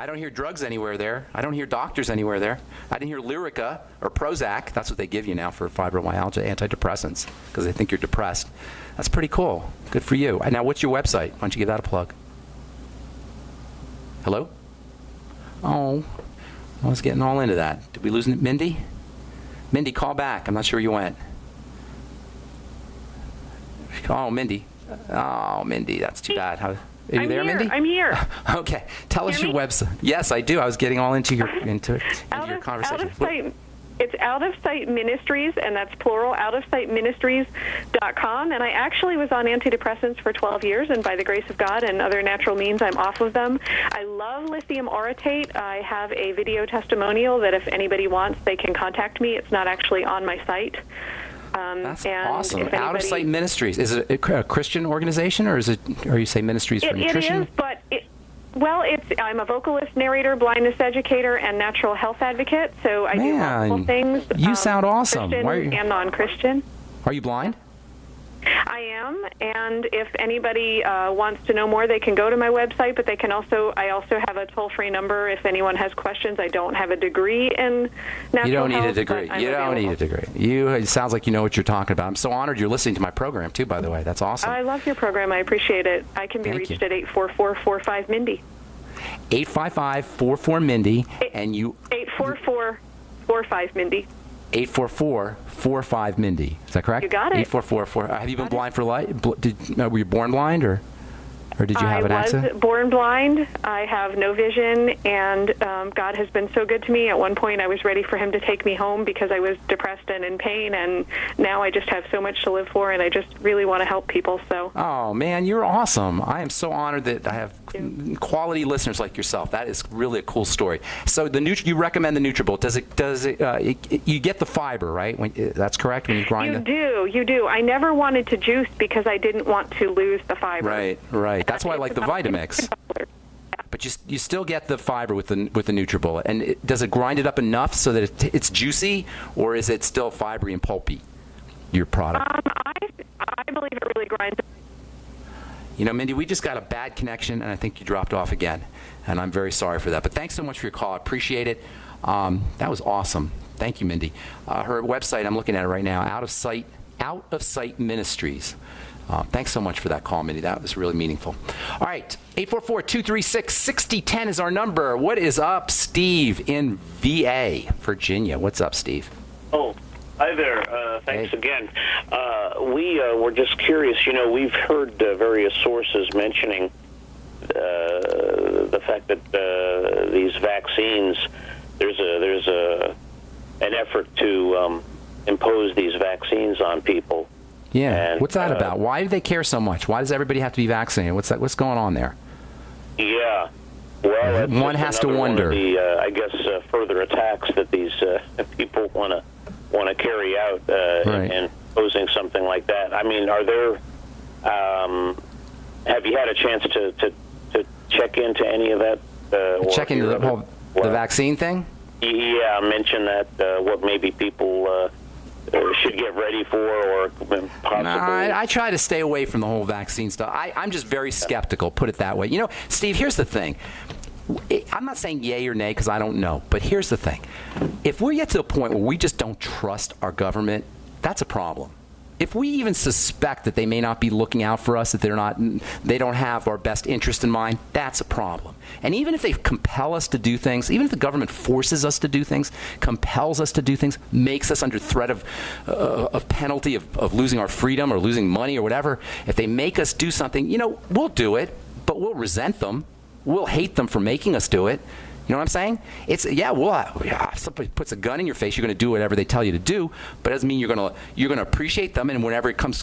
I don't hear drugs anywhere there. I don't hear doctors anywhere there. I didn't hear Lyrica or Prozac. That's what they give you now for fibromyalgia, antidepressants, because they think you're depressed. That's pretty cool. Good for you. Now, what's your website? Why don't you give that a plug? Hello? Oh, I was getting all into that. Did we lose Mindy? Mindy, call back. I'm not sure you went. Oh, Mindy. Oh, Mindy, that's too bad. Are you there, Mindy? I'm here. Okay. Tell us your website. Yes, I do. I was getting all into your conversation. It's Out of Sight Ministries, and that's plural, outofsightministries.com. And I actually was on antidepressants for 12 years, and by the grace of God and other natural means, I'm off of them. I love lithium orotate. I have a video testimonial that if anybody wants, they can contact me. It's not actually on my site. That's awesome. Out of Sight Ministries. Is it a Christian organization, or you say ministries for nutrition? It is, but I'm a vocalist, narrator, blindness educator, and natural health advocate. So I do multiple things. You sound awesome. Christian and non-Christian. Are you blind? I am, and if anybody wants to know more, they can go to my website, but I also have a toll-free number if anyone has questions. I don't have a degree in natural health. You don't need a degree. It sounds like you know what you're talking about. I'm so honored you're listening to my program, too, by the way. That's awesome. I love your program. I appreciate it. I can be reached at 844-45-MINDY. 855-44-MINDY, and you... 844-45-MINDY. 844-45-MINDY. Is that correct? You got it. 844. Have you been blind for life? Were you born blind, or did you have an accident? I was born blind. I have no vision, and God has been so good to me. At one point, I was ready for him to take me home because I was depressed and in pain, and now I just have so much to live for, and I just really want to help people. So. Oh, man, you're awesome. I am so honored that I have quality listeners like yourself. That is really a cool story. So you recommend the NutriBullet. You get the fiber, right? That's correct when you grind You do. I never wanted to juice because I didn't want to lose the fiber. Right. That's why I like the Vitamix. But you still get the fiber with the NutriBullet. And does it grind it up enough so that it's juicy, or is it still fibery and pulpy, your product? I believe it really grinds up. You know, Mindy, we just got a bad connection, and I think you dropped off again. And I'm very sorry for that. But thanks so much for your call. I appreciate it. That was awesome. Thank you, Mindy. Her website, I'm looking at it right now, Out of Sight Ministries. Thanks so much for that call, Mindy. That was really meaningful. All right, 844-236-6010 is our number. What is up, Steve in VA, Virginia? What's up, Steve? Oh, hi there. Thanks again. We were just curious. You know, we've heard various sources mentioning the fact that these vaccines, there's an effort to impose these vaccines on people. Yeah. And, what's that about? Why do they care so much? Why does everybody have to be vaccinated? What's going on there? Yeah. Well, one has to wonder. One of the, I guess, further attacks that these people want to carry out in posing something like that. I mean, are there? Have you had a chance to check into any of that? Check into the vaccine thing? Yeah, mention that what maybe people should get ready for, or possibly. No, I try to stay away from the whole vaccine stuff. I'm just very skeptical, put it that way. You know, Steve, here's the thing. I'm not saying yay or nay because I don't know, but here's the thing. If we get to a point where we just don't trust our government, that's a problem. If we even suspect that they may not be looking out for us, that they don't have our best interest in mind, that's a problem. And even if they compel us to do things, even if the government forces us to do things, compels us to do things, makes us under threat of penalty of losing our freedom or losing money or whatever, if they make us do something, you know, we'll do it, but we'll resent them. We'll hate them for making us do it. You know what I'm saying? If somebody puts a gun in your face, you're going to do whatever they tell you to do, but it doesn't mean you're going to appreciate them, and whenever it comes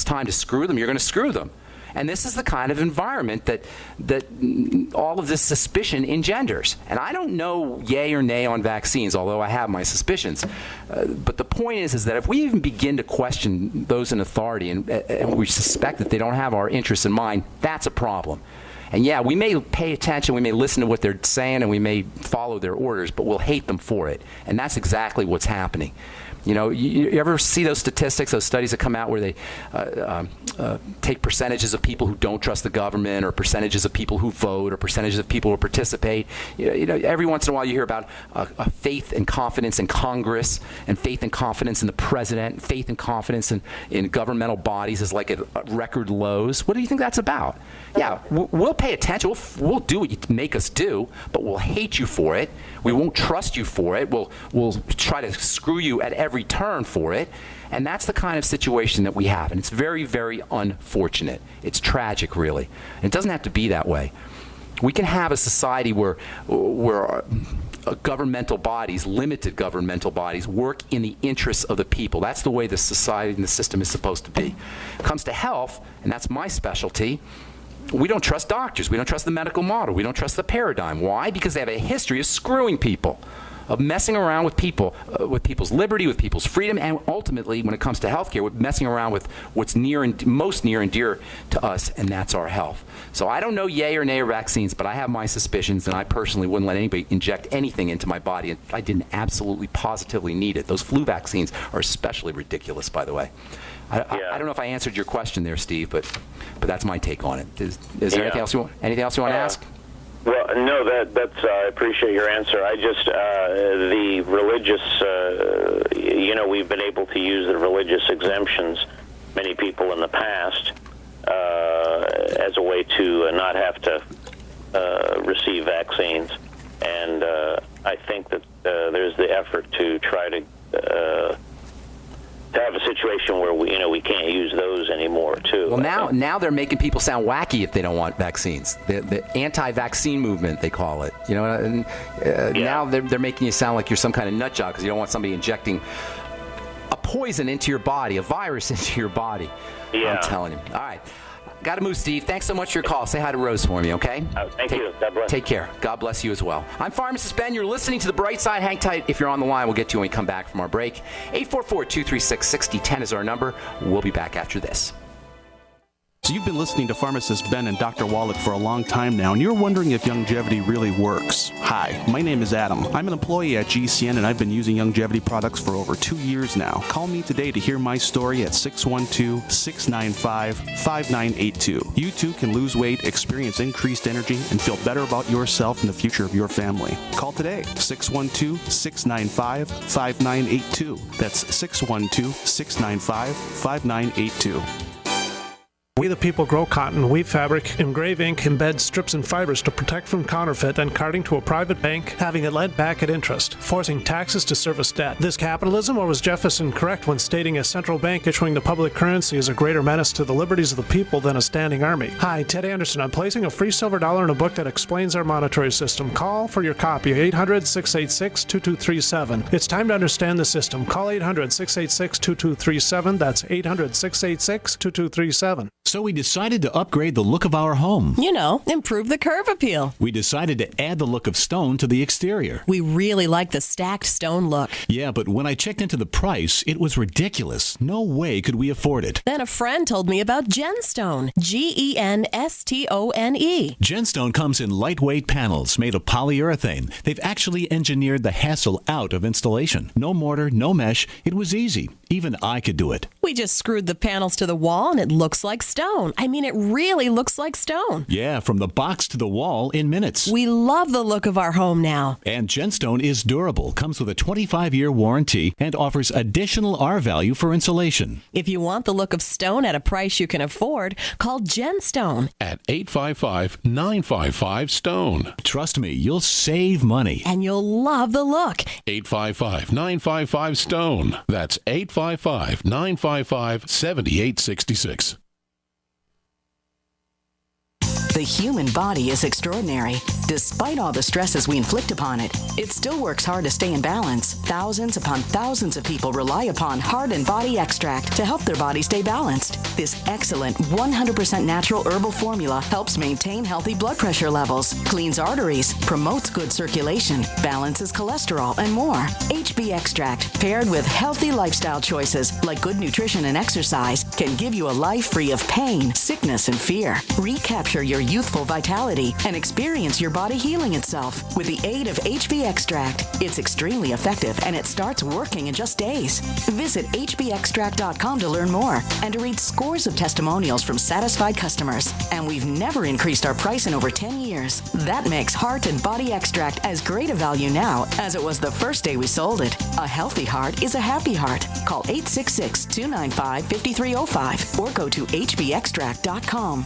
time to screw them, you're going to screw them. And this is the kind of environment that all of this suspicion engenders. And I don't know yay or nay on vaccines, although I have my suspicions. But the point is that if we even begin to question those in authority and we suspect that they don't have our interests in mind, that's a problem. And yeah, we may pay attention, we may listen to what they're saying, and we may follow their orders, but we'll hate them for it. And that's exactly what's happening. You ever see those statistics, those studies that come out where they take percentages of people who don't trust the government, or percentages of people who vote, or percentages of people who participate? Every once in a while you hear about faith and confidence in Congress, and faith and confidence in the president, and faith and confidence in governmental bodies is like at record lows. What do you think that's about? Yeah, we'll pay attention. We'll do what you make us do, but we'll hate you for it. We won't trust you for it. We'll try to screw you at every turn for it. And that's the kind of situation that we have. And it's very, very unfortunate. It's tragic, really. And it doesn't have to be that way. We can have a society where governmental bodies, limited governmental bodies, work in the interests of the people. That's the way the society and the system is supposed to be. When it comes to health, and that's my specialty, we don't trust doctors. We don't trust the medical model. We don't trust the paradigm. Why? Because they have a history of screwing people, of messing around with people, with people's liberty, with people's freedom, and ultimately, when it comes to healthcare, with messing around with what's most near and dear to us, and that's our health. So I don't know yay or nay or vaccines, but I have my suspicions, and I personally wouldn't let anybody inject anything into my body if I didn't absolutely, positively need it. Those flu vaccines are especially ridiculous, by the way. I don't know if I answered your question there, Steve, but that's my take on it. Is there anything else you want to ask? Well, no, that's I appreciate your answer. I just the religious, we've been able to use the religious exemptions, many people in the past, as a way to not have to receive vaccines, and I think that there's the effort to try to have a situation where we can't use those anymore too. Well, now they're making people sound wacky if they don't want vaccines. The anti-vaccine movement, they call it. Now they're making you sound like you're some kind of nut job because you don't want somebody injecting a poison into your body, a virus into your body. Yeah. I'm telling you. All right. Got to move, Steve. Thanks so much for your call. Say hi to Rose for me, okay? Thank you. God bless. Take care. God bless you as well. I'm Pharmacist Ben. You're listening to The Bright Side. Hang tight. If you're on the line, we'll get to you when we come back from our break. 844-236-6010 is our number. We'll be back after this. So you've been listening to Pharmacist Ben and Dr. Wallach for a long time now, and you're wondering if longevity really works. Hi, my name is Adam. I'm an employee at GCN, and I've been using longevity products for over 2 years now. Call me today to hear my story at 612-695-5982. You too can lose weight, experience increased energy, and feel better about yourself and the future of your family. Call today, 612-695-5982. That's 612-695-5982. We the people grow cotton, weave fabric, engrave ink, embed strips and fibers to protect from counterfeit and carting to a private bank, having it lent back at interest, forcing taxes to service debt. This capitalism, or was Jefferson correct when stating a central bank issuing the public currency is a greater menace to the liberties of the people than a standing army? Hi, Ted Anderson. I'm placing a free silver dollar in a book that explains our monetary system. Call for your copy, 800-686-2237. It's time to understand the system. Call 800-686-2237. That's 800-686-2237. So we decided to upgrade the look of our home. Improve the curb appeal. We decided to add the look of stone to the exterior. We really like the stacked stone look. Yeah, but when I checked into the price, it was ridiculous. No way could we afford it. Then a friend told me about Genstone. Genstone. Genstone comes in lightweight panels made of polyurethane. They've actually engineered the hassle out of installation. No mortar, no mesh. It was easy. Even I could do it. We just screwed the panels to the wall and it looks like stone. I mean, it really looks like stone. Yeah, from the box to the wall in minutes. We love the look of our home now. And Genstone is durable, comes with a 25-year warranty, and offers additional R value for insulation. If you want the look of stone at a price you can afford, call Genstone at 855-955-STONE. Trust me, you'll save money. And you'll love the look. 855-955-STONE. That's 855-955-7866. The human body is extraordinary. Despite all the stresses we inflict upon it, it still works hard to stay in balance. Thousands upon thousands of people rely upon Heart and Body Extract to help their body stay balanced. This excellent 100% natural herbal formula helps maintain healthy blood pressure levels, cleans arteries, promotes good circulation, balances cholesterol, and more. HB Extract, paired with healthy lifestyle choices like good nutrition and exercise, can give you a life free of pain, sickness, and fear. Recapture your youthful vitality and experience your body healing itself with the aid of HB Extract. It's extremely effective and it starts working in just days. Visit hbextract.com to learn more and to read scores of testimonials from satisfied customers. And we've never increased our price in over 10 years. That makes Heart and Body Extract as great a value now as it was the first day we sold it. A healthy heart is a happy heart. Call 866-295-5305 or go to hbextract.com.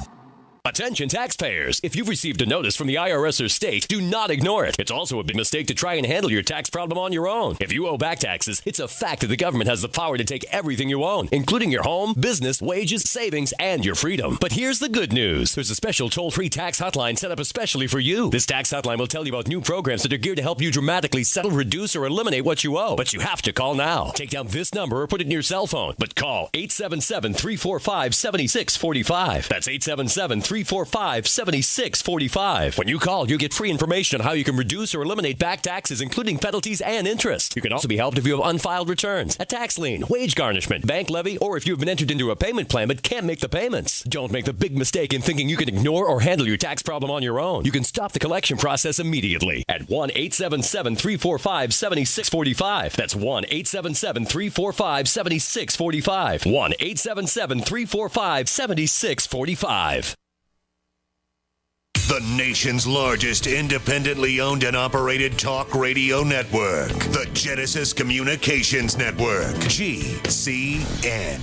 Attention taxpayers. If you've received a notice from the IRS or state, do not ignore it. It's also a big mistake to try and handle your tax problem on your own. If you owe back taxes, it's a fact that the government has the power to take everything you own, including your home, business, wages, savings, and your freedom. But here's the good news. There's a special toll-free tax hotline set up especially for you. This tax hotline will tell you about new programs that are geared to help you dramatically settle, reduce, or eliminate what you owe. But you have to call now. Take down this number or put it in your cell phone. But call 877-345-7645. That's 877-345-7645. When you call, you get free information on how you can reduce or eliminate back taxes, including penalties and interest. You can also be helped if you have unfiled returns, a tax lien, wage garnishment, bank levy, or if you've been entered into a payment plan but can't make the payments. Don't make the big mistake in thinking you can ignore or handle your tax problem on your own. You can stop the collection process immediately at 1-877-345-7645. That's 1-877-345-7645. 1-877-345-7645. The nation's largest independently owned and operated talk radio network. The Genesis Communications Network. GCN.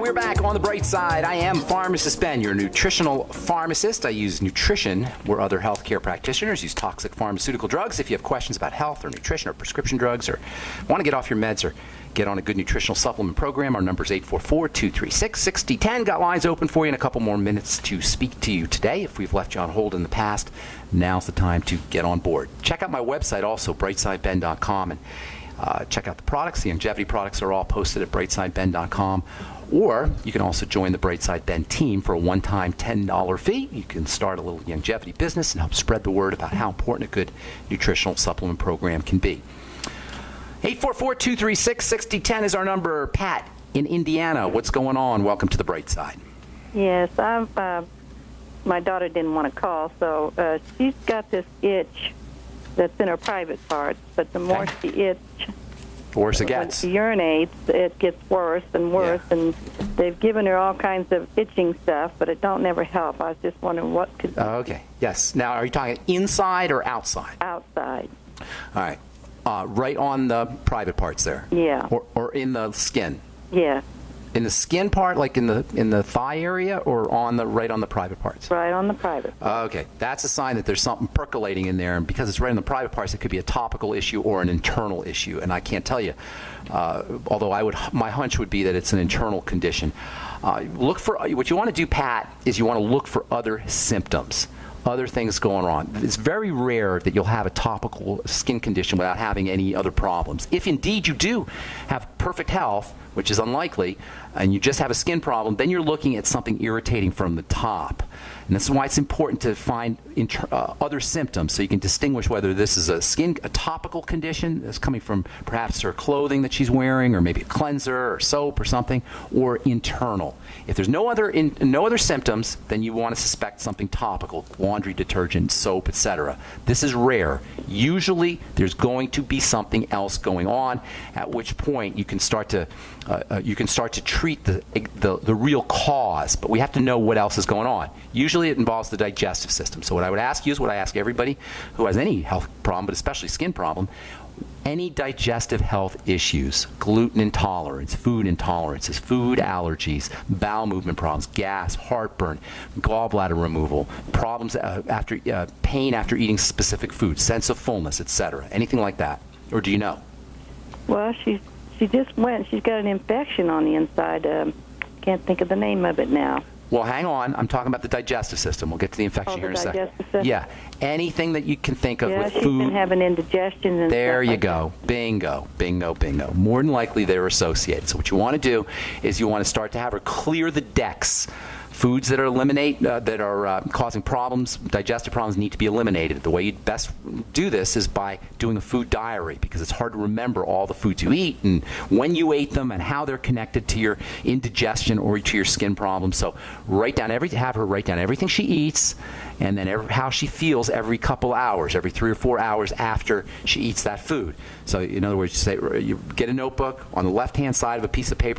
We're back on the bright side. I am Pharmacist Ben, your nutritional pharmacist. I use nutrition where other healthcare practitioners use toxic pharmaceutical drugs. If you have questions about health or nutrition or prescription drugs or want to get off your meds or get on a good nutritional supplement program, our number is 844-236-6010. Got lines open for you in a couple more minutes to speak to you today. If we've left you on hold in the past, now's the time to get on board. Check out my website also, brightsideben.com, and check out the products. The longevity products are all posted at brightsideben.com. Or you can also join the Brightside Ben team for a one-time $10 fee. You can start a little longevity business and help spread the word about how important a good nutritional supplement program can be. 844-236-6010 is our number. Pat in Indiana, what's going on? Welcome to the Bright Side. Yes, my daughter didn't want to call, so she's got this itch that's in her private parts, but the more she itches, the worse it gets. When she urinates, it gets worse and worse, and they've given her all kinds of itching stuff, but it don't never help. I was just wondering what could... Okay, yes. Now, are you talking inside or outside? Outside. All right. Right on the private parts there? Yeah. Or in the skin? Yeah. In the skin part, like in the thigh area, or right on the private parts? Right on the private parts. Okay, that's a sign that there's something percolating in there, and because it's right on the private parts, it could be a topical issue or an internal issue, and I can't tell you. Although my hunch would be that it's an internal condition. Look for what you want to do, Pat, is you want to look for other symptoms. Other things going on. It's very rare that you'll have a topical skin condition without having any other problems. If indeed you do have perfect health, which is unlikely, and you just have a skin problem, then you're looking at something irritating from the top. And this is why it's important to find other symptoms so you can distinguish whether this is a topical condition that's coming from perhaps her clothing that she's wearing, or maybe a cleanser or soap or something, or internal. If there's no other symptoms, then you want to suspect something topical, laundry detergent, soap, etc. This is rare. Usually there's going to be something else going on, at which point you can start to treat the real cause, but we have to know what else is going on. Usually it involves the digestive system. So what I would ask you is what I ask everybody who has any health problem, but especially skin problem, any digestive health issues, gluten intolerance, food intolerances, food allergies, bowel movement problems, gas, heartburn, gallbladder removal, problems pain after eating specific foods, sense of fullness, etc. Anything like that? Or do you know? Well, she just went. She's got an infection on the inside. Can't think of the name of it now. Well, hang on. I'm talking about the digestive system. We'll get to the infection here in a second. System? Yeah. Anything that you can think of with food. Yeah, she's been having indigestion and there you like go. That. Bingo, bingo, bingo. More than likely they're associated. So what you want to do is you want to start to have her clear the decks foods that are causing problems, digestive problems, need to be eliminated. The way you best do this is by doing a food diary, because it's hard to remember all the foods you eat and when you ate them and how they're connected to your indigestion or to your skin problems. So have her write down everything she eats, and then how she feels every couple hours, every 3 or 4 hours after she eats that food. So in other words, you get a notebook. On the left-hand side of a piece of paper,